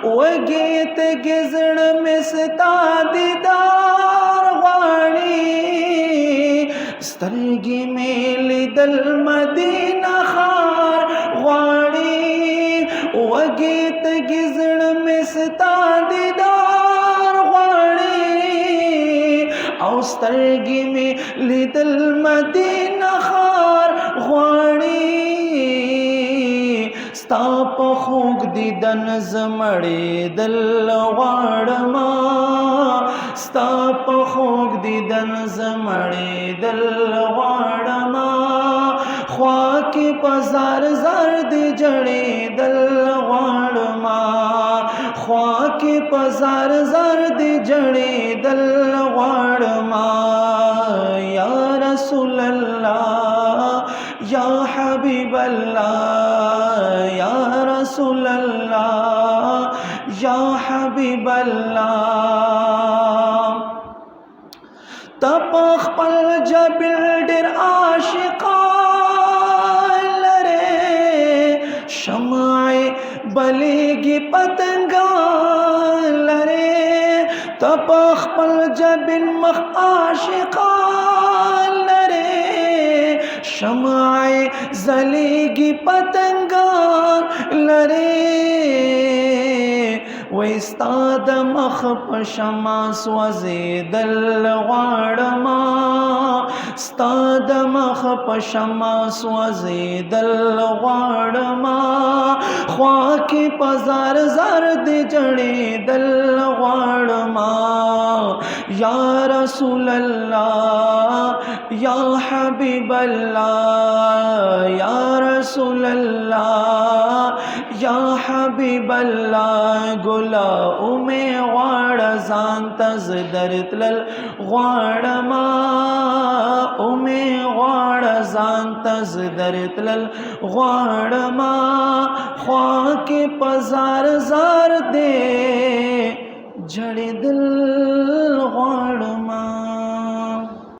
وگیت گزڑ میں ستا دیدار غواړي سترګې مې لیدل مدینه ښار غواړي وگیت گزڑ میں ستا دیدار غواړي او سترګې مې لیدل مدینه ښار غواړي ستا په خوږ دیدن زمړېدل غواړمه ستا په خوږ دیدن زمړېدل غواړمه خوا کې په زار زار دې جړېدل غواړمه خوا کې په زار زار دې جړېدل غواړمه یا رسول الله یا حبیب الله یا رسول الله یا حبیب الله تپ خپل جبل ډېر عاشقان لرې شمع بلیږي پتنګان لرې تپ خپل جبل مخ عاشقان لرې شمع زلیږي پتنګان لرې وای ستا د مخ په شمع سوځېدل غواړمه ستا د مخ په شمع سوځېدل غواړمه خوا کې په زار زار دې جړېدل غواړمه یا رسول الله یا حبیب الله یا رسول الله یا حبیب الله ګلا اومې غواړه ځان ته زه درتلل غواړمه اومې غواړه ځان ته زه درتلل غواړمه خوا کې په زار زار دې جړېدل